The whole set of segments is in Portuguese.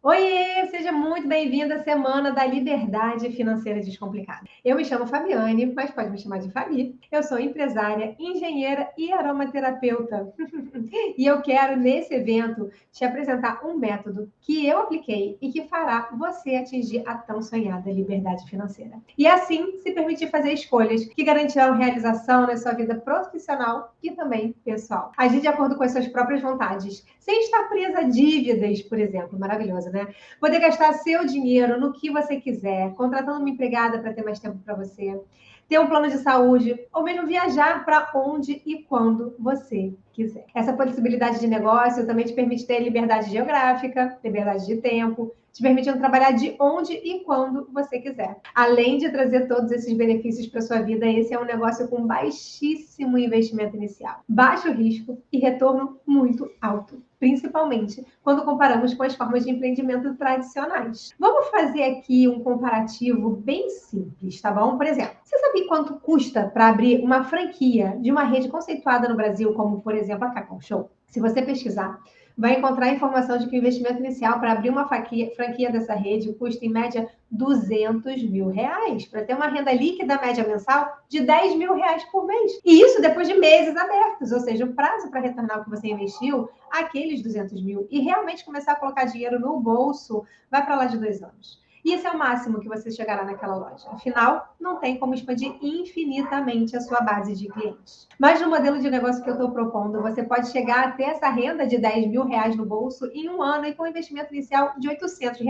Oiê, seja muito bem-vinda à Semana da Liberdade Financeira Descomplicada. Eu me chamo Fabiane, mas pode me chamar de Fabi. Eu sou empresária, engenheira e aromaterapeuta. E eu quero, nesse evento, te apresentar um método que eu apliquei e que fará você atingir a tão sonhada liberdade financeira. E assim, se permitir fazer escolhas que garantirão realização na sua vida profissional e também pessoal. Agir de acordo com as suas próprias vontades, sem estar presa a dívidas, por exemplo. Maravilhoso, né? Poder gastar seu dinheiro no que você quiser, contratando uma empregada para ter mais tempo para você, ter um plano de saúde, ou mesmo viajar para onde e quando você quiser. Essa possibilidade de negócio também te permite ter liberdade geográfica, liberdade de tempo, te permitindo trabalhar de onde e quando você quiser. Além de trazer todos esses benefícios para sua vida, esse é um negócio com baixíssimo investimento inicial, baixo risco e retorno muito alto, principalmente quando comparamos com as formas de empreendimento tradicionais. Vamos fazer aqui um comparativo bem simples, tá bom? Por exemplo, você sabe quanto custa para abrir uma franquia de uma rede conceituada no Brasil, como, por exemplo, a Cacau Show? Se você pesquisar, vai encontrar informação de que o investimento inicial para abrir uma franquia dessa rede custa, em média, R$ 200 mil, para ter uma renda líquida média mensal de R$ 10 mil por mês. E isso depois de meses abertos, ou seja, o prazo para retornar o que você investiu, aqueles 200 mil, e realmente começar a colocar dinheiro no bolso, vai para lá de 2 anos. E esse é o máximo que você chegará naquela loja. Afinal, não tem como expandir infinitamente a sua base de clientes. Mas no modelo de negócio que eu estou propondo, você pode chegar a ter essa renda de R$ 10 mil no bolso em um ano e com um investimento inicial de R$ 800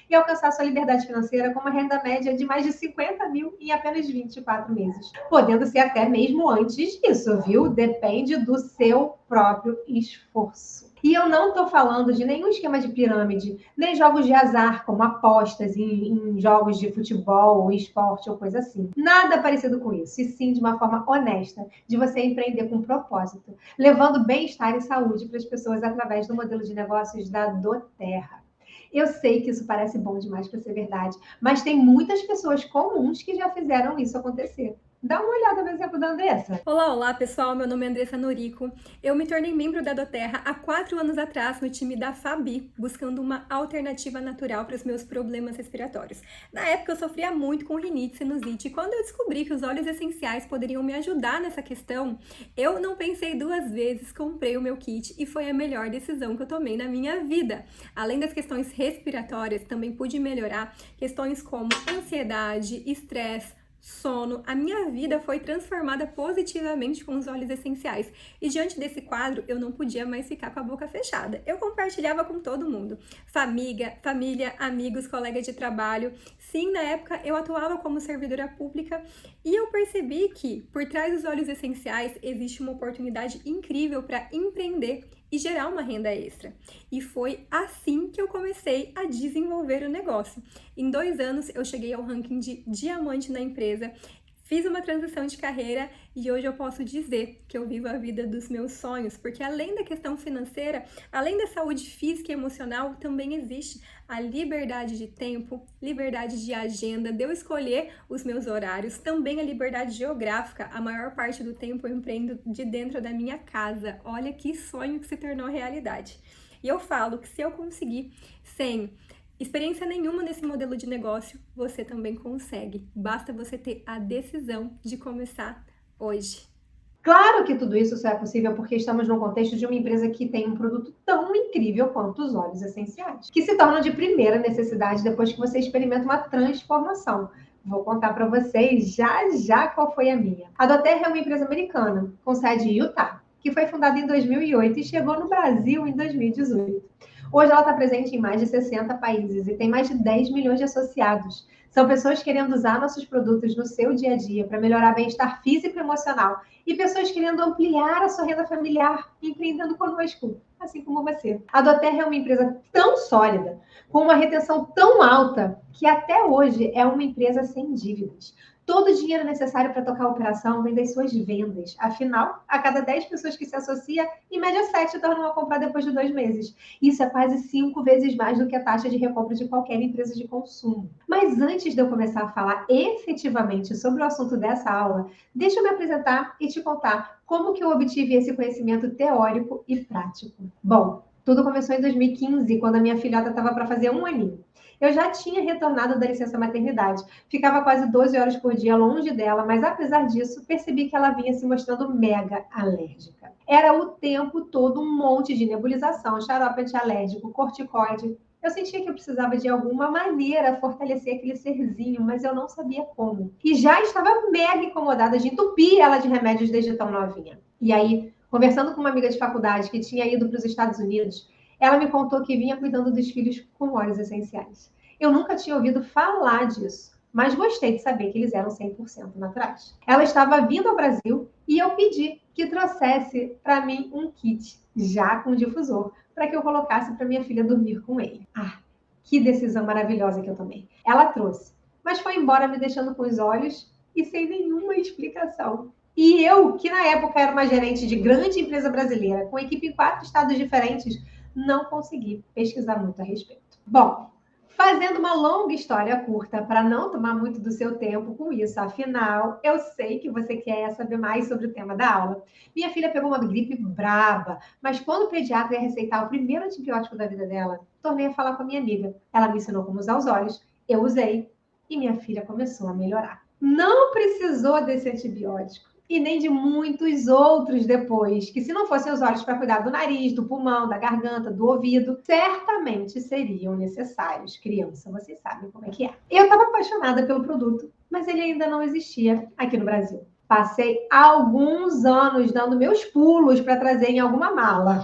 e alcançar sua liberdade financeira com uma renda média de mais de 50 mil em apenas 24 meses. Podendo ser até mesmo antes disso, viu? Depende do seu próprio esforço. E eu não estou falando de nenhum esquema de pirâmide, nem jogos de azar, como apostas em jogos de futebol, esporte ou coisa assim. Nada parecido com isso, e sim de uma forma honesta, de você empreender com propósito, levando bem-estar e saúde para as pessoas através do modelo de negócios da doTERRA. Eu sei que isso parece bom demais para ser verdade, mas tem muitas pessoas comuns que já fizeram isso acontecer. Dá uma olhada no exemplo da Andressa. Olá, pessoal, meu nome é Andressa Norico. Eu me tornei membro da doTERRA há 4 anos atrás no time da Fabi, buscando uma alternativa natural para os meus problemas respiratórios. Na época eu sofria muito com rinite, sinusite, e quando eu descobri que os óleos essenciais poderiam me ajudar nessa questão, eu não pensei duas vezes, comprei o meu kit e foi a melhor decisão que eu tomei na minha vida. Além das questões respiratórias, também pude melhorar questões como ansiedade, estresse, sono. A minha vida foi transformada positivamente com os óleos essenciais. E diante desse quadro, eu não podia mais ficar com a boca fechada. Eu compartilhava com todo mundo. Família, amigos, colegas de trabalho. Sim, na época eu atuava como servidora pública e eu percebi que por trás dos óleos essenciais existe uma oportunidade incrível para empreender e gerar uma renda extra. E foi assim que eu comecei a desenvolver o negócio. Em 2 anos, eu cheguei ao ranking de diamante na empresa, fiz uma transição de carreira e hoje eu posso dizer que eu vivo a vida dos meus sonhos, porque além da questão financeira, além da saúde física e emocional, também existe a liberdade de tempo, liberdade de agenda, de eu escolher os meus horários, também a liberdade geográfica. A maior parte do tempo eu empreendo de dentro da minha casa. Olha que sonho que se tornou realidade. E eu falo que se eu conseguir sem experiência nenhuma nesse modelo de negócio, você também consegue. Basta você ter a decisão de começar hoje. Claro que tudo isso só é possível porque estamos num contexto de uma empresa que tem um produto tão incrível quanto os óleos essenciais, que se tornam de primeira necessidade depois que você experimenta uma transformação. Vou contar para vocês já já qual foi a minha. A doTERRA é uma empresa americana, com sede em Utah, que foi fundada em 2008 e chegou no Brasil em 2018. Hoje ela está presente em mais de 60 países e tem mais de 10 milhões de associados. São pessoas querendo usar nossos produtos no seu dia a dia para melhorar o bem-estar físico e emocional e pessoas querendo ampliar a sua renda familiar empreendendo conosco, assim como você. A doTERRA é uma empresa tão sólida, com uma retenção tão alta, que até hoje é uma empresa sem dívidas. Todo o dinheiro necessário para tocar a operação vem das suas vendas. Afinal, a cada 10 pessoas que se associa, em média 7 tornam a comprar depois de 2 meses. Isso é quase 5 vezes mais do que a taxa de recompra de qualquer empresa de consumo. Mas antes de eu começar a falar efetivamente sobre o assunto dessa aula, deixa eu me apresentar e te contar como que eu obtive esse conhecimento teórico e prático. Bom, Tudo começou em 2015, quando a minha filhota estava para fazer 1 aninho. Eu já tinha retornado da licença maternidade. Ficava quase 12 horas por dia longe dela, mas apesar disso, percebi que ela vinha se mostrando mega alérgica. Era o tempo todo um monte de nebulização, xarope antialérgico, corticoide. Eu sentia que eu precisava de alguma maneira fortalecer aquele serzinho, mas eu não sabia como. E já estava mega incomodada de entupir ela de remédios desde tão novinha. E aí, conversando com uma amiga de faculdade que tinha ido para os Estados Unidos, ela me contou que vinha cuidando dos filhos com óleos essenciais. Eu nunca tinha ouvido falar disso, mas gostei de saber que eles eram 100% naturais. Ela estava vindo ao Brasil e eu pedi que trouxesse para mim um kit, já com difusor, para que eu colocasse para minha filha dormir com ele. Ah, que decisão maravilhosa que eu tomei. Ela trouxe, mas foi embora me deixando com os olhos e sem nenhuma explicação. E eu, que na época era uma gerente de grande empresa brasileira, com equipe em 4 estados diferentes, não consegui pesquisar muito a respeito. Bom, fazendo uma longa história curta, para não tomar muito do seu tempo com isso, afinal, eu sei que você quer saber mais sobre o tema da aula. Minha filha pegou uma gripe braba, mas quando o pediatra ia receitar o primeiro antibiótico da vida dela, tornei a falar com a minha amiga. Ela me ensinou como usar os olhos, eu usei e minha filha começou a melhorar. Não precisou desse antibiótico. E nem de muitos outros depois, que se não fossem os olhos para cuidar do nariz, do pulmão, da garganta, do ouvido, certamente seriam necessários. Criança, vocês sabem como é que é. Eu estava apaixonada pelo produto, mas ele ainda não existia aqui no Brasil. Passei alguns anos dando meus pulos para trazer em alguma mala,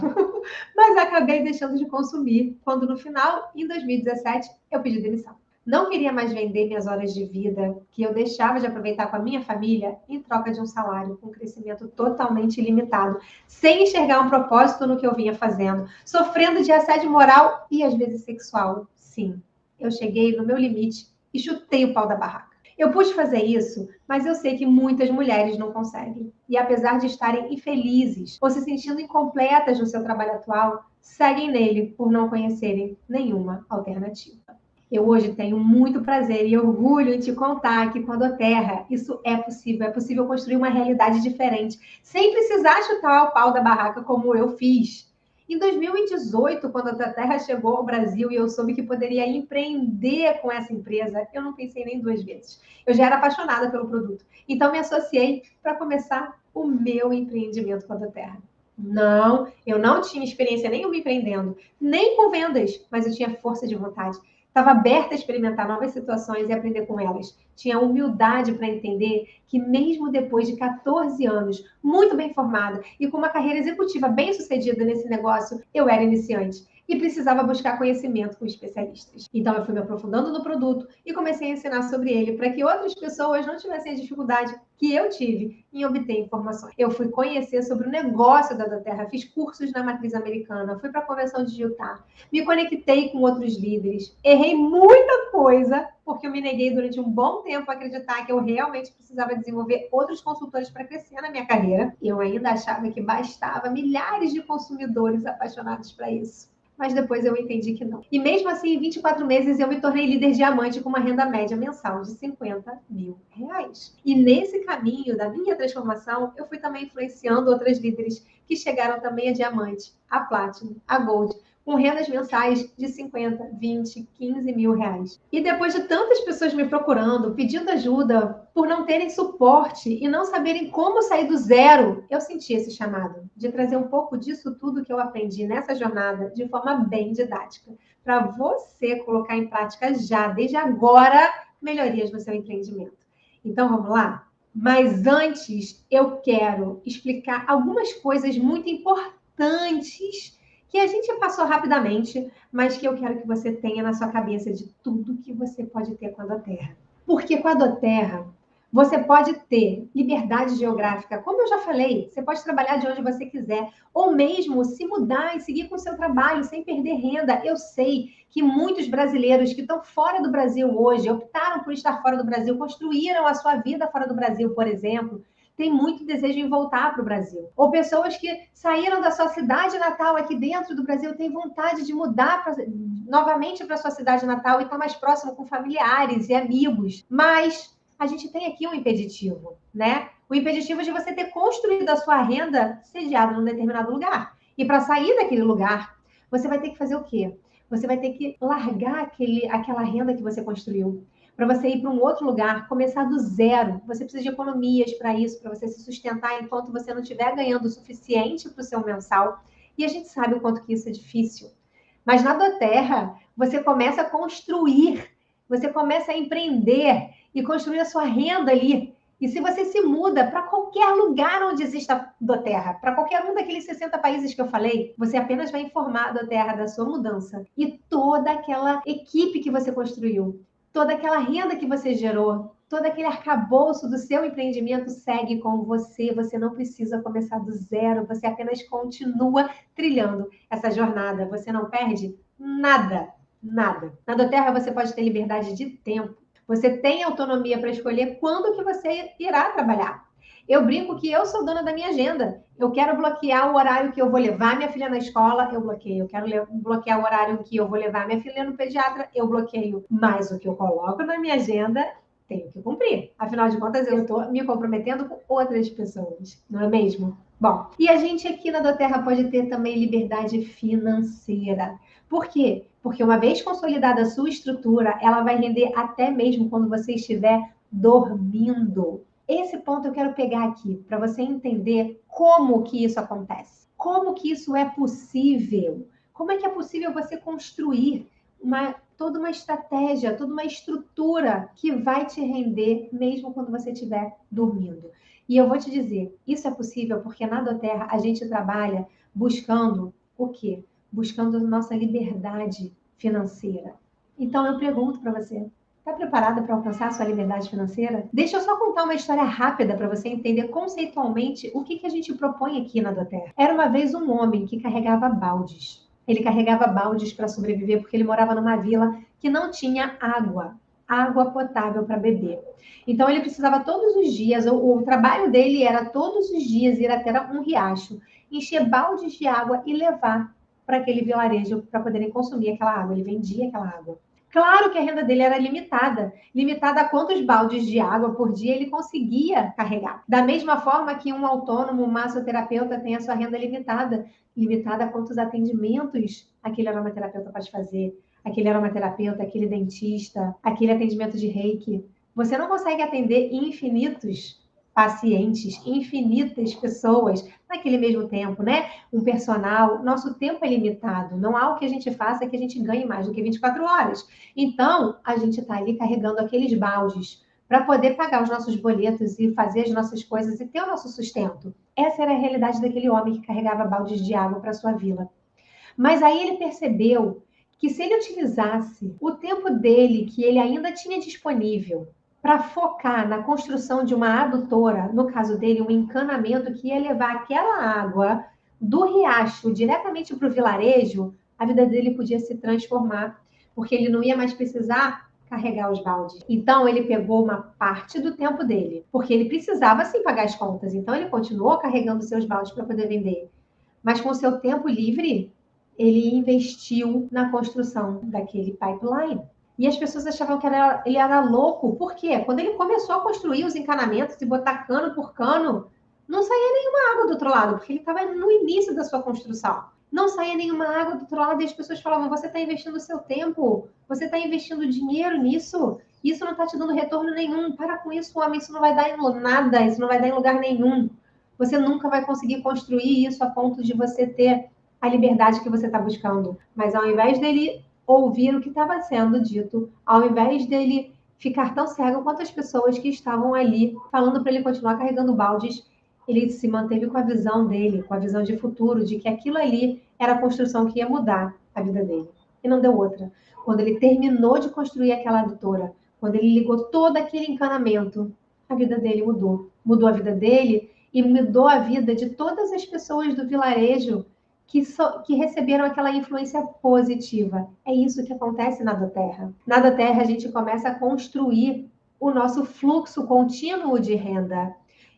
mas acabei deixando de consumir, quando no final, em 2017, eu pedi demissão. Não queria mais vender minhas horas de vida, que eu deixava de aproveitar com a minha família, em troca de um salário com crescimento totalmente limitado, sem enxergar um propósito no que eu vinha fazendo, sofrendo de assédio moral e às vezes sexual. Sim, eu cheguei no meu limite e chutei o pau da barraca. Eu pude fazer isso, mas eu sei que muitas mulheres não conseguem. E apesar de estarem infelizes ou se sentindo incompletas no seu trabalho atual, seguem nele por não conhecerem nenhuma alternativa. Eu hoje tenho muito prazer e orgulho em te contar que com a doTERRA isso é possível construir uma realidade diferente, sem precisar chutar o pau da barraca como eu fiz. Em 2018, quando a doTERRA chegou ao Brasil e eu soube que poderia empreender com essa empresa, eu não pensei nem 2 vezes. Eu já era apaixonada pelo produto, então me associei para começar o meu empreendimento com a doTERRA. Não, eu não tinha experiência nenhuma empreendendo, nem com vendas, mas eu tinha força de vontade. Estava aberta a experimentar novas situações e aprender com elas. Tinha humildade para entender que mesmo depois de 14 anos, muito bem formada e com uma carreira executiva bem sucedida nesse negócio, eu era iniciante e precisava buscar conhecimento com especialistas. Então eu fui me aprofundando no produto e comecei a ensinar sobre ele para que outras pessoas não tivessem a dificuldade que eu tive em obter informações. Eu fui conhecer sobre o negócio da doTERRA, fiz cursos na matriz americana, fui para a convenção de Utah, me conectei com outros líderes, errei muita coisa, porque eu me neguei durante um bom tempo a acreditar que eu realmente precisava desenvolver outros consultores para crescer na minha carreira. Eu ainda achava que bastava milhares de consumidores apaixonados para isso. Mas depois eu entendi que não. E mesmo assim, em 24 meses, eu me tornei líder diamante com uma renda média mensal de R$50 mil. E nesse caminho da minha transformação, eu fui também influenciando outras líderes que chegaram também a diamante, a platinum, a gold, com rendas mensais de 50, 20, 15 mil reais. E depois de tantas pessoas me procurando, pedindo ajuda, por não terem suporte e não saberem como sair do zero, eu senti esse chamado de trazer um pouco disso tudo que eu aprendi nessa jornada de forma bem didática, para você colocar em prática já, desde agora, melhorias no seu empreendimento. Então, vamos lá? Mas antes, eu quero explicar algumas coisas muito importantes que a gente passou rapidamente, mas que eu quero que você tenha na sua cabeça de tudo que você pode ter com a doTERRA. Porque com a doTERRA, você pode ter liberdade geográfica. Como eu já falei, você pode trabalhar de onde você quiser, ou mesmo se mudar e seguir com o seu trabalho sem perder renda. Eu sei que muitos brasileiros que estão fora do Brasil hoje, optaram por estar fora do Brasil, construíram a sua vida fora do Brasil, por exemplo, tem muito desejo em voltar para o Brasil. Ou pessoas que saíram da sua cidade natal aqui dentro do Brasil têm vontade de mudar novamente para a sua cidade natal e estar mais próximo com familiares e amigos. Mas a gente tem aqui um impeditivo, né? O impeditivo de você ter construído a sua renda sediada num determinado lugar. E para sair daquele lugar, você vai ter que fazer o quê? Você vai ter que largar aquela renda que você construiu, para você ir para um outro lugar, começar do zero. Você precisa de economias para isso, para você se sustentar enquanto você não estiver ganhando o suficiente para o seu mensal. E a gente sabe o quanto que isso é difícil. Mas na doTERRA, você começa a construir, você começa a empreender e construir a sua renda ali. E se você se muda para qualquer lugar onde exista doTERRA, para qualquer um daqueles 60 países que eu falei, você apenas vai informar a doTERRA da sua mudança e toda aquela equipe que você construiu, toda aquela renda que você gerou, todo aquele arcabouço do seu empreendimento segue com você. Você não precisa começar do zero, você apenas continua trilhando essa jornada. Você não perde nada, nada. Na doTERRA você pode ter liberdade de tempo. Você tem autonomia para escolher quando que você irá trabalhar. Eu brinco que eu sou dona da minha agenda. Eu quero bloquear o horário que eu vou levar minha filha na escola, eu bloqueio. Eu quero bloquear o horário que eu vou levar minha filha no pediatra, eu bloqueio. Mas o que eu coloco na minha agenda, tenho que cumprir. Afinal de contas, eu estou me comprometendo com outras pessoas, não é mesmo? Bom, e a gente aqui na doTERRA pode ter também liberdade financeira. Por quê? Porque uma vez consolidada a sua estrutura, ela vai render até mesmo quando você estiver dormindo. Esse ponto eu quero pegar aqui, para você entender como que isso acontece. Como que isso é possível? Como é que é possível você construir toda uma estratégia, toda uma estrutura que vai te render mesmo quando você estiver dormindo? E eu vou te dizer, isso é possível porque na doTERRA a gente trabalha buscando o quê? Buscando nossa liberdade financeira. Então eu pergunto para você, está preparada para alcançar a sua liberdade financeira? Deixa eu só contar uma história rápida para você entender conceitualmente o que a gente propõe aqui na doTERRA. Era uma vez um homem que carregava baldes. Ele carregava baldes para sobreviver porque ele morava numa vila que não tinha água potável para beber. Então ele precisava todos os dias, o trabalho dele era todos os dias ir até um riacho, encher baldes de água e levar para aquele vilarejo para poderem consumir aquela água. Ele vendia aquela água. Claro que a renda dele era limitada a quantos baldes de água por dia ele conseguia carregar. Da mesma forma que um autônomo, um massoterapeuta tem a sua renda limitada a quantos atendimentos aquele aromaterapeuta pode fazer, aquele aromaterapeuta, aquele dentista, aquele atendimento de reiki. Você não consegue atender infinitos pacientes, infinitas pessoas naquele mesmo tempo, né? Um personal, nosso tempo é limitado, não há o que a gente faça que a gente ganhe mais do que 24 horas. Então, a gente está ali carregando aqueles baldes para poder pagar os nossos boletos e fazer as nossas coisas e ter o nosso sustento. Essa era a realidade daquele homem que carregava baldes de água para sua vila. Mas aí ele percebeu que se ele utilizasse o tempo dele, que ele ainda tinha disponível, para focar na construção de uma adutora, no caso dele, um encanamento que ia levar aquela água do riacho diretamente para o vilarejo, a vida dele podia se transformar, porque ele não ia mais precisar carregar os baldes. Então, ele pegou uma parte do tempo dele, porque ele precisava sim pagar as contas, então ele continuou carregando seus baldes para poder vender. Mas com o seu tempo livre, ele investiu na construção daquele pipeline. E as pessoas achavam que ele era louco. Por quê? Quando ele começou a construir os encanamentos e botar cano por cano, não saía nenhuma água do outro lado, porque ele estava no início da sua construção. Não saía nenhuma água do outro lado e as pessoas falavam, você está investindo o seu tempo, você está investindo dinheiro nisso, isso não está te dando retorno nenhum. Para com isso, homem, isso não vai dar em nada, isso não vai dar em lugar nenhum. Você nunca vai conseguir construir isso a ponto de você ter a liberdade que você está buscando. Mas ao invés dele ouvir o que estava sendo dito, ao invés dele ficar tão cego quanto as pessoas que estavam ali falando para ele continuar carregando baldes, ele se manteve com a visão dele, com a visão de futuro, de que aquilo ali era a construção que ia mudar a vida dele. E não deu outra. Quando ele terminou de construir aquela adutora, quando ele ligou todo aquele encanamento, a vida dele mudou. Mudou a vida dele e mudou a vida de todas as pessoas do vilarejo que receberam aquela influência positiva. É isso que acontece na doTERRA. Na doTERRA, a gente começa a construir o nosso fluxo contínuo de renda.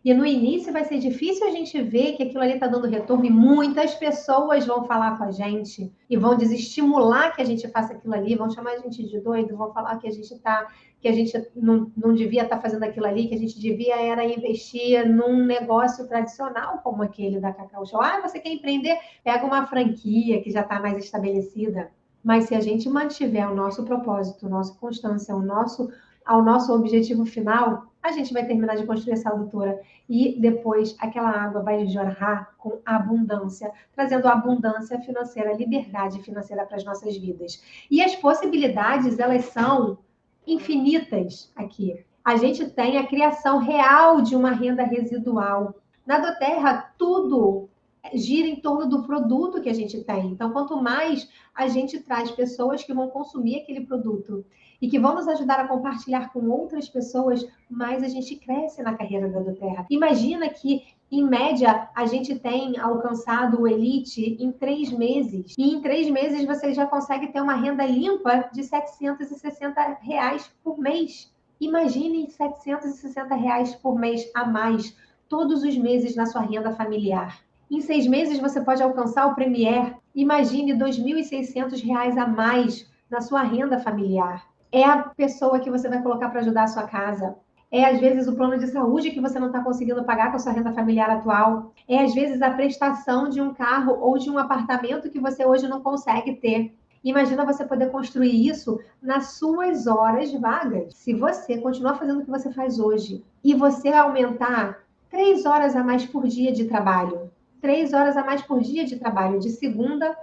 E no início vai ser difícil a gente ver que aquilo ali está dando retorno e muitas pessoas vão falar com a gente e vão desestimular que a gente faça aquilo ali, vão chamar a gente de doido, vão falar que a gente não devia estar fazendo aquilo ali, que a gente devia era investir num negócio tradicional como aquele da Cacau Show. Ah, você quer empreender? Pega uma franquia que já está mais estabelecida. Mas se a gente mantiver o nosso propósito, a nossa constância, ao nosso objetivo final, a gente vai terminar de construir essa adutora e depois aquela água vai jorrar com abundância, trazendo abundância financeira, liberdade financeira para as nossas vidas. E as possibilidades, elas são infinitas aqui. A gente tem a criação real de uma renda residual. Na doTERRA, tudo gira em torno do produto que a gente tem. Então, quanto mais a gente traz pessoas que vão consumir aquele produto e que vão nos ajudar a compartilhar com outras pessoas, mais a gente cresce na carreira da doTERRA. Imagina que, em média, a gente tem alcançado o Elite em 3 meses. E em 3 meses você já consegue ter uma renda limpa de R$760 por mês. Imagine R$760 por mês a mais, todos os meses na sua renda familiar. Em 6 meses você pode alcançar o Premier. Imagine R$2.600 a mais na sua renda familiar. É a pessoa que você vai colocar para ajudar a sua casa. É, às vezes, o plano de saúde que você não está conseguindo pagar com a sua renda familiar atual. É, às vezes, a prestação de um carro ou de um apartamento que você hoje não consegue ter. Imagina você poder construir isso nas suas horas vagas. Se você continuar fazendo o que você faz hoje e você aumentar 3 horas a mais por dia de trabalho, 3 horas a mais por dia de trabalho, de segunda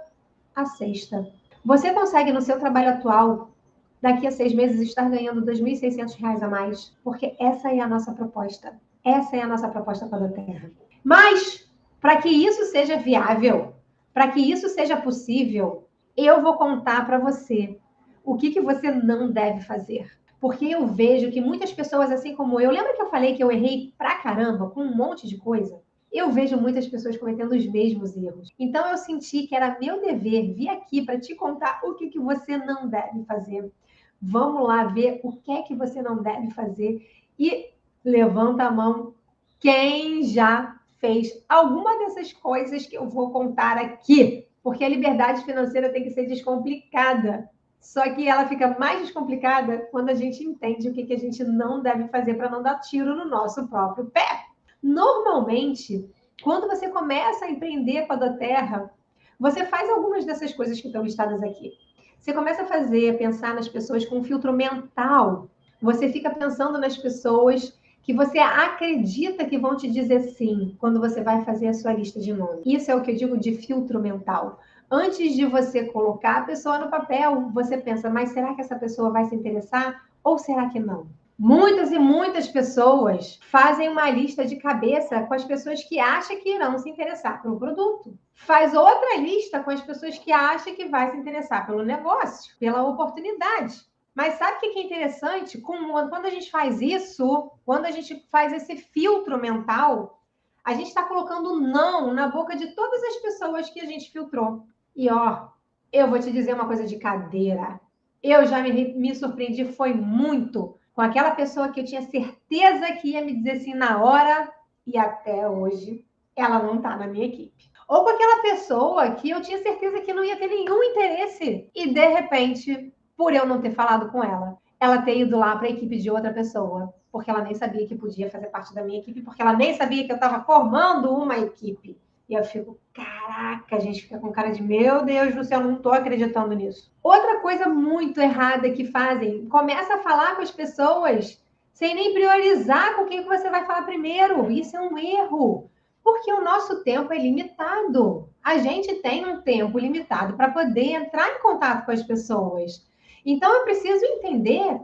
a sexta. Você consegue, no seu trabalho atual, daqui a 6 meses, estar ganhando R$2.600 a mais, porque essa é a nossa proposta. Essa é a nossa proposta para a doTERRA. Mas, para que isso seja viável, para que isso seja possível, eu vou contar para você o que você não deve fazer. Porque eu vejo que muitas pessoas, assim como eu, lembra que eu falei que eu errei pra caramba com um monte de coisa? Eu vejo muitas pessoas cometendo os mesmos erros. Então, eu senti que era meu dever vir aqui para te contar o que você não deve fazer. Vamos lá ver o que é que você não deve fazer e levanta a mão quem já fez alguma dessas coisas que eu vou contar aqui. Porque a liberdade financeira tem que ser descomplicada. Só que ela fica mais descomplicada quando a gente entende o que a gente não deve fazer para não dar tiro no nosso próprio pé. Normalmente, quando você começa a empreender com a doTERRA, você faz algumas dessas coisas que estão listadas aqui. Você começa a pensar nas pessoas com um filtro mental. Você fica pensando nas pessoas que você acredita que vão te dizer sim quando você vai fazer a sua lista de nomes. Isso é o que eu digo de filtro mental. Antes de você colocar a pessoa no papel, você pensa, mas será que essa pessoa vai se interessar ou será que não? Muitas e muitas pessoas fazem uma lista de cabeça com as pessoas que acham que irão se interessar pelo produto. Faz outra lista com as pessoas que acham que vai se interessar pelo negócio, pela oportunidade. Mas sabe o que é interessante? Quando a gente faz isso, quando a gente faz esse filtro mental, a gente está colocando não na boca de todas as pessoas que a gente filtrou. E ó, eu vou te dizer uma coisa de cadeira. Eu já me surpreendi, foi muito, com aquela pessoa que eu tinha certeza que ia me dizer sim na hora e até hoje ela não está na minha equipe. Ou com aquela pessoa que eu tinha certeza que não ia ter nenhum interesse e de repente, por eu não ter falado com ela ter ido lá para a equipe de outra pessoa, porque ela nem sabia que podia fazer parte da minha equipe, porque ela nem sabia que eu estava formando uma equipe. E eu fico, caraca, a gente fica com cara de, meu Deus do céu, não estou acreditando nisso. Outra coisa muito errada que fazem, começa a falar com as pessoas sem nem priorizar com quem você vai falar primeiro. Isso é um erro, porque o nosso tempo é limitado. A gente tem um tempo limitado para poder entrar em contato com as pessoas. Então, eu preciso entender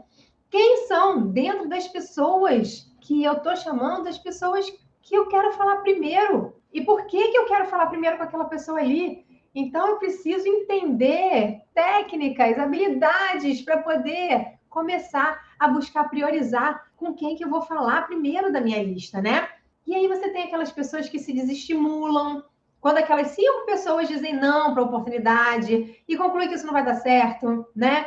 quem são dentro das pessoas que eu estou chamando, as pessoas que eu quero falar primeiro. E por que eu quero falar primeiro com aquela pessoa ali? Então, eu preciso entender técnicas, habilidades para poder começar a buscar priorizar com quem que eu vou falar primeiro da minha lista, né? E aí você tem aquelas pessoas que se desestimulam, quando aquelas 5 pessoas dizem não para a oportunidade e concluem que isso não vai dar certo, né?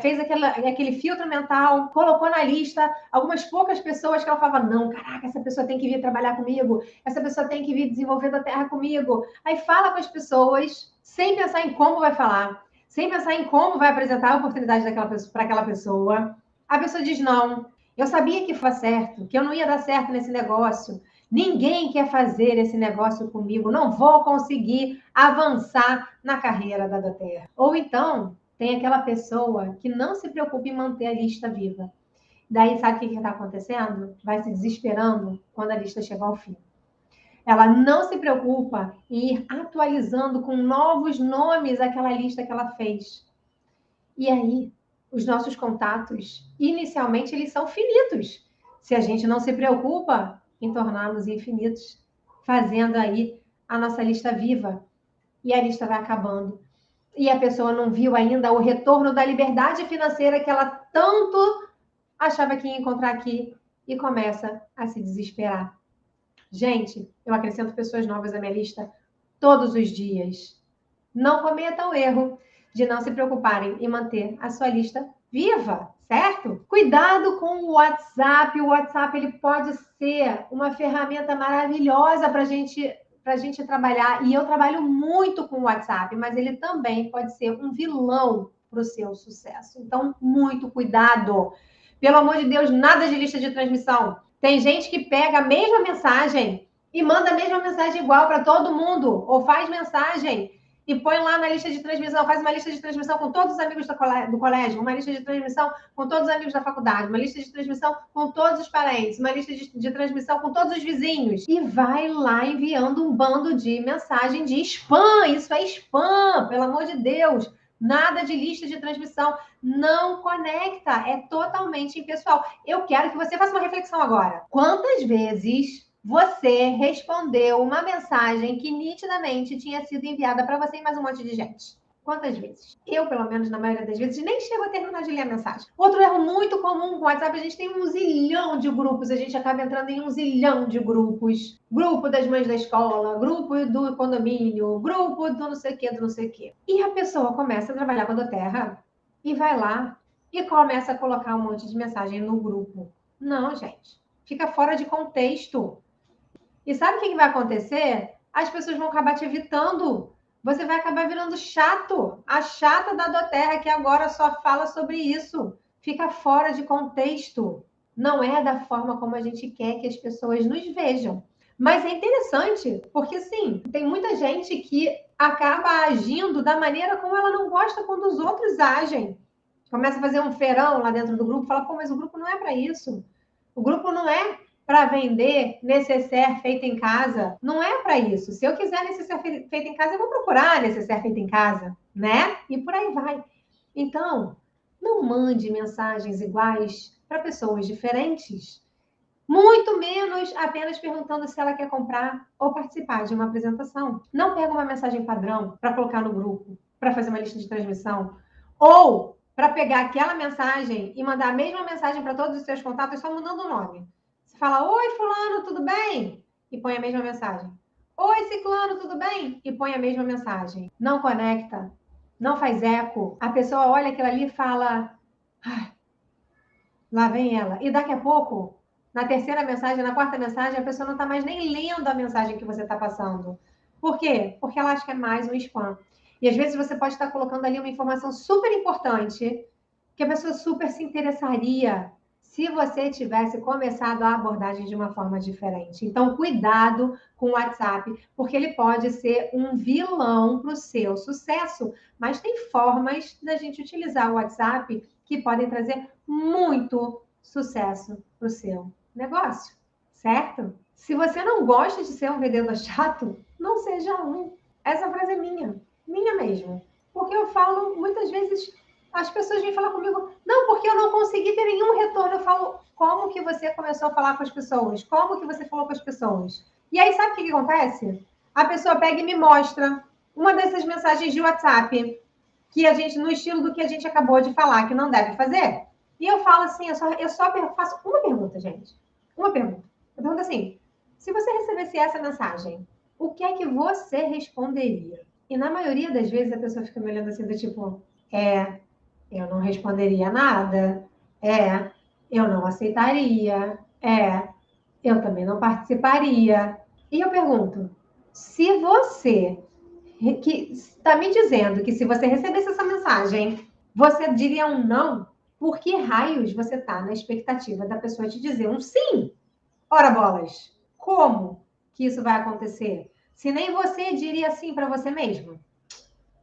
fez aquele filtro mental, colocou na lista algumas poucas pessoas que ela falava, não, caraca, essa pessoa tem que vir trabalhar comigo, essa pessoa tem que vir desenvolver da terra comigo. Aí fala com as pessoas, sem pensar em como vai falar, sem pensar em como vai apresentar a oportunidade para aquela pessoa. A pessoa diz, não, eu sabia que foi certo, que eu não ia dar certo nesse negócio. Ninguém quer fazer esse negócio comigo, não vou conseguir avançar na carreira da Doterra. Ou então, tem aquela pessoa que não se preocupa em manter a lista viva. Daí, sabe o que está acontecendo? Vai se desesperando quando a lista chegar ao fim. Ela não se preocupa em ir atualizando com novos nomes aquela lista que ela fez. E aí, os nossos contatos, inicialmente, eles são finitos. Se a gente não se preocupa em torná-los infinitos, fazendo aí a nossa lista viva. E a lista vai acabando. E a pessoa não viu ainda o retorno da liberdade financeira que ela tanto achava que ia encontrar aqui e começa a se desesperar. Gente, eu acrescento pessoas novas à minha lista todos os dias. Não cometam o erro de não se preocuparem em manter a sua lista viva, certo? Cuidado com o WhatsApp. O WhatsApp ele pode ser uma ferramenta maravilhosa para a gente trabalhar. E eu trabalho muito com o WhatsApp, mas ele também pode ser um vilão para o seu sucesso. Então, muito cuidado. Pelo amor de Deus, nada de lista de transmissão. Tem gente que pega a mesma mensagem e manda a mesma mensagem igual para todo mundo, ou faz mensagem e põe lá na lista de transmissão, faz uma lista de transmissão com todos os amigos do colégio, uma lista de transmissão com todos os amigos da faculdade, uma lista de transmissão com todos os parentes, uma lista de transmissão com todos os vizinhos. E vai lá enviando um bando de mensagem de spam. Isso é spam, pelo amor de Deus. Nada de lista de transmissão. Não conecta. É totalmente impessoal. Eu quero que você faça uma reflexão agora. Quantas vezes você respondeu uma mensagem que nitidamente tinha sido enviada para você e mais um monte de gente? Quantas vezes? Eu, pelo menos, na maioria das vezes, nem chego a terminar de ler a mensagem. Outro erro muito comum com o WhatsApp, a gente tem um zilhão de grupos, a gente acaba entrando em um zilhão de grupos. Grupo das mães da escola, grupo do condomínio, grupo do não sei o que, do não sei o que. E a pessoa começa a trabalhar com a Doterra e vai lá e começa a colocar um monte de mensagem no grupo. Não, gente. Fica fora de contexto. E sabe o que vai acontecer? As pessoas vão acabar te evitando. Você vai acabar virando chato. A chata da Doterra que agora só fala sobre isso. Fica fora de contexto. Não é da forma como a gente quer que as pessoas nos vejam. Mas é interessante, porque sim, tem muita gente que acaba agindo da maneira como ela não gosta quando os outros agem. Começa a fazer um feirão lá dentro do grupo, fala, pô, mas o grupo não é para isso. O grupo não é para vender necessaire feito em casa. Não é para isso. Se eu quiser necessaire feito em casa, eu vou procurar necessaire feito em casa, né? E por aí vai. Então, não mande mensagens iguais para pessoas diferentes. Muito menos apenas perguntando se ela quer comprar ou participar de uma apresentação. Não pega uma mensagem padrão para colocar no grupo, para fazer uma lista de transmissão. Ou para pegar aquela mensagem e mandar a mesma mensagem para todos os seus contatos, só mudando o nome. Você fala, oi, fulano, tudo bem? E põe a mesma mensagem. Oi, ciclano, tudo bem? E põe a mesma mensagem. Não conecta, não faz eco. A pessoa olha aquilo ali e fala, lá vem ela. E daqui a pouco, na terceira mensagem, na quarta mensagem, a pessoa não está mais nem lendo a mensagem que você está passando. Por quê? Porque ela acha que é mais um spam. E às vezes você pode estar colocando ali uma informação super importante que a pessoa super se interessaria se você tivesse começado a abordagem de uma forma diferente. Então, cuidado com o WhatsApp, porque ele pode ser um vilão para o seu sucesso. Mas tem formas da gente utilizar o WhatsApp que podem trazer muito sucesso para o seu negócio, certo? Se você não gosta de ser um vendedor chato, não seja um. Essa frase é minha mesmo. Porque eu falo muitas vezes... As pessoas vêm falar comigo, não, porque eu não consegui ter nenhum retorno. Eu falo, como que você começou a falar com as pessoas? Como que você falou com as pessoas? E aí, sabe o que acontece? A pessoa pega e me mostra uma dessas mensagens de WhatsApp, que a gente, no estilo do que a gente acabou de falar, que não deve fazer. E eu falo assim, eu só faço uma pergunta, gente. Uma pergunta. Eu pergunto assim, se você recebesse essa mensagem, o que é que você responderia? E na maioria das vezes a pessoa fica me olhando assim, do tipo, Eu não responderia nada. Eu não aceitaria. Eu também não participaria. E eu pergunto, se você que está me dizendo que se você recebesse essa mensagem, você diria um não, por que raios você está na expectativa da pessoa te dizer um sim? Ora bolas, como que isso vai acontecer? Se nem você diria sim para você mesmo.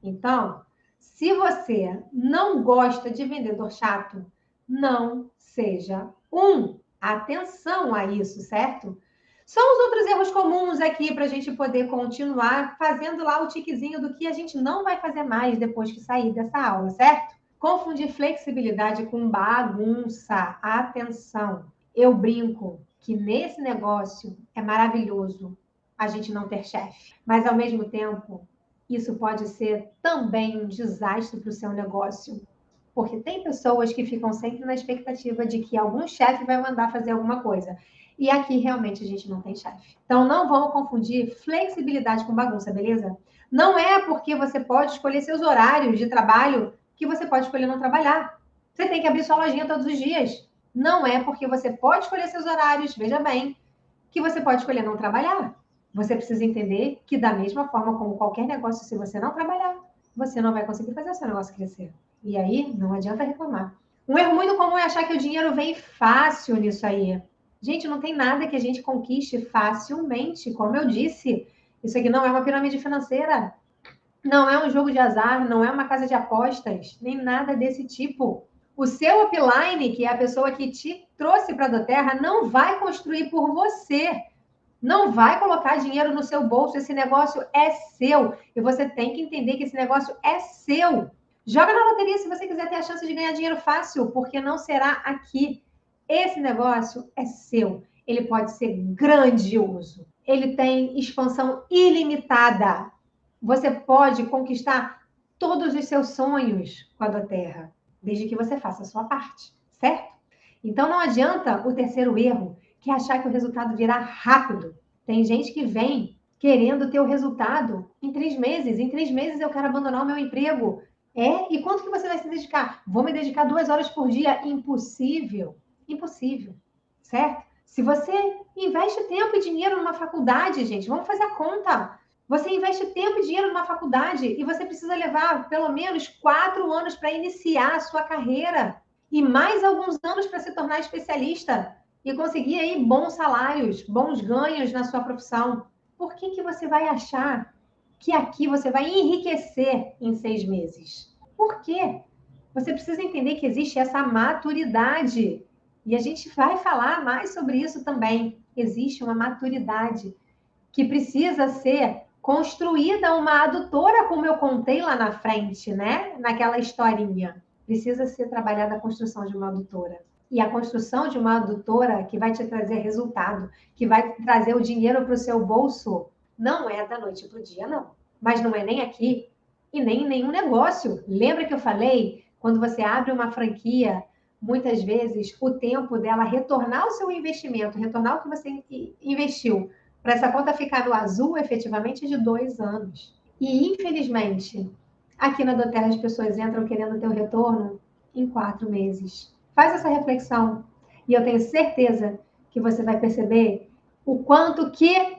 Então, se você não gosta de vendedor chato, não seja um. Atenção a isso, certo? São os outros erros comuns aqui para a gente poder continuar fazendo lá o tiquezinho do que a gente não vai fazer mais depois que sair dessa aula, certo? Confundir flexibilidade com bagunça. Atenção. Eu brinco que nesse negócio é maravilhoso a gente não ter chefe, mas ao mesmo tempo isso pode ser também um desastre para o seu negócio, porque tem pessoas que ficam sempre na expectativa de que algum chefe vai mandar fazer alguma coisa. E aqui realmente a gente não tem chefe. Então não vamos confundir flexibilidade com bagunça, beleza? Não é porque você pode escolher seus horários de trabalho que você pode escolher não trabalhar. Você tem que abrir sua lojinha todos os dias. Não é porque você pode escolher seus horários, veja bem, que você pode escolher não trabalhar. Você precisa entender que, da mesma forma como qualquer negócio, se você não trabalhar, você não vai conseguir fazer o seu negócio crescer. E aí, não adianta reclamar. Um erro muito comum é achar que o dinheiro vem fácil nisso aí. Gente, não tem nada que a gente conquiste facilmente. Como eu disse, isso aqui não é uma pirâmide financeira. Não é um jogo de azar, não é uma casa de apostas, nem nada desse tipo. O seu upline, que é a pessoa que te trouxe para a doTERRA, não vai construir por você. Não vai colocar dinheiro no seu bolso, esse negócio é seu. E você tem que entender que esse negócio é seu. Joga na loteria se você quiser ter a chance de ganhar dinheiro fácil, porque não será aqui. Esse negócio é seu. Ele pode ser grandioso. Ele tem expansão ilimitada. Você pode conquistar todos os seus sonhos com a doTERRA, desde que você faça a sua parte, certo? Então não adianta o terceiro erro, que é achar que o resultado virá rápido. Tem gente que vem querendo ter o resultado em 3 meses. Em 3 meses eu quero abandonar o meu emprego. E quanto que você vai se dedicar? Vou me dedicar 2 horas por dia? Impossível. Impossível, certo? Se você investe tempo e dinheiro numa faculdade, gente, vamos fazer a conta. Você investe tempo e dinheiro numa faculdade e você precisa levar pelo menos 4 anos para iniciar a sua carreira e mais alguns anos para se tornar especialista e conseguir aí bons salários, bons ganhos na sua profissão. Por que você vai achar que aqui você vai enriquecer em 6 meses? Por quê? Você precisa entender que existe essa maturidade. E a gente vai falar mais sobre isso também. Existe uma maturidade que precisa ser construída, uma adutora, como eu contei lá na frente, né? Naquela historinha. Precisa ser trabalhada a construção de uma adutora. E a construção de uma adutora que vai te trazer resultado, que vai trazer o dinheiro para o seu bolso, não é da noite para o dia, não. Mas não é nem aqui e nem em nenhum negócio. Lembra que eu falei? Quando você abre uma franquia, muitas vezes o tempo dela retornar o seu investimento, retornar o que você investiu, para essa conta ficar no azul, efetivamente, é de 2 anos. E, infelizmente, aqui na doTERRA as pessoas entram querendo ter o retorno em 4 meses. Faz essa reflexão e eu tenho certeza que você vai perceber o quanto que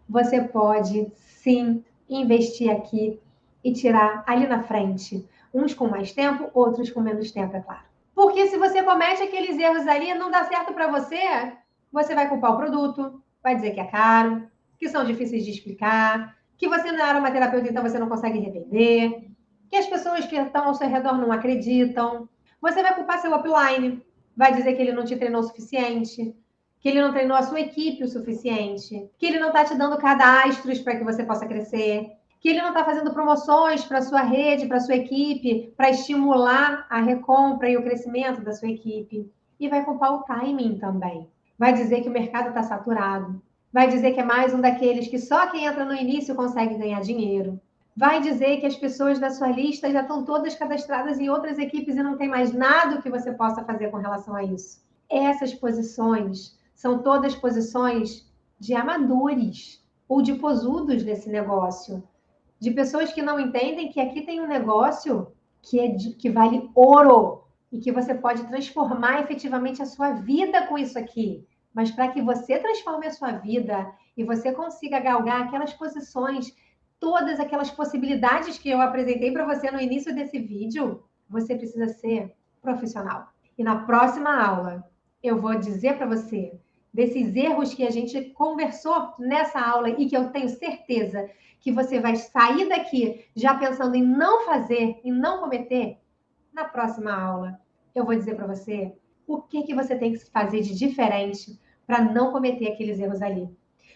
você pode, sim, investir aqui e tirar ali na frente. Uns com mais tempo, outros com menos tempo, é claro. Porque se você comete aqueles erros ali e não dá certo para você, você vai culpar o produto, vai dizer que é caro, que são difíceis de explicar, que você não é aromaterapeuta, então você não consegue revender, que as pessoas que estão ao seu redor não acreditam. Você vai culpar seu upline, vai dizer que ele não te treinou o suficiente, que ele não treinou a sua equipe o suficiente, que ele não está te dando cadastros para que você possa crescer, que ele não está fazendo promoções para a sua rede, para a sua equipe, para estimular a recompra e o crescimento da sua equipe. E vai culpar o timing também. Vai dizer que o mercado está saturado. Vai dizer que é mais um daqueles que só quem entra no início consegue ganhar dinheiro. Vai dizer que as pessoas da sua lista já estão todas cadastradas em outras equipes e não tem mais nada que você possa fazer com relação a isso. Essas posições são todas posições de amadores ou de posudos nesse negócio. De pessoas que não entendem que aqui tem um negócio que vale ouro e que você pode transformar efetivamente a sua vida com isso aqui. Mas para que você transforme a sua vida e você consiga galgar aquelas posições, todas aquelas possibilidades que eu apresentei para você no início desse vídeo, você precisa ser profissional. E na próxima aula, eu vou dizer para você desses erros que a gente conversou nessa aula e que eu tenho certeza que você vai sair daqui já pensando em não fazer, em não cometer. Na próxima aula, eu vou dizer para você o que você tem que fazer de diferente para não cometer aqueles erros ali.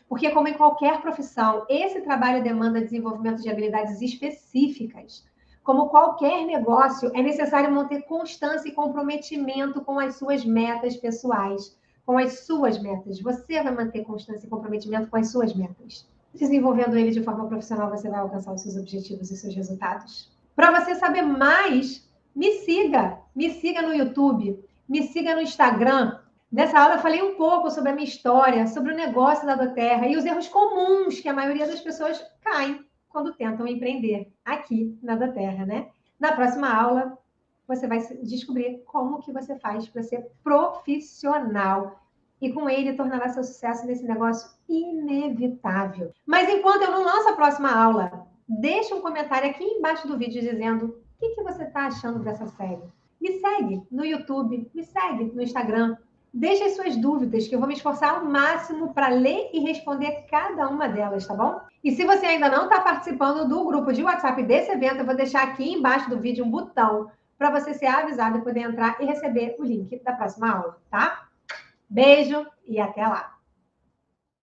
Porque, como em qualquer profissão, esse trabalho demanda desenvolvimento de habilidades específicas. Como qualquer negócio, é necessário manter constância e comprometimento com as suas metas pessoais, com as suas metas. Você vai manter constância e comprometimento com as suas metas. Desenvolvendo ele de forma profissional, você vai alcançar os seus objetivos e seus resultados. Para você saber mais, me siga no YouTube, me siga no Instagram. Nessa aula eu falei um pouco sobre a minha história, sobre o negócio da Doterra e os erros comuns que a maioria das pessoas caem quando tentam empreender aqui na Doterra, né? Na próxima aula, você vai descobrir como que você faz para ser profissional e com ele tornará seu sucesso nesse negócio inevitável. Mas enquanto eu não lanço a próxima aula, deixa um comentário aqui embaixo do vídeo dizendo o que você está achando dessa série. Me segue no YouTube, me segue no Instagram. Deixe as suas dúvidas, que eu vou me esforçar ao máximo para ler e responder cada uma delas, tá bom? E se você ainda não está participando do grupo de WhatsApp desse evento, eu vou deixar aqui embaixo do vídeo um botão para você ser avisado e poder entrar e receber o link da próxima aula, tá? Beijo e até lá!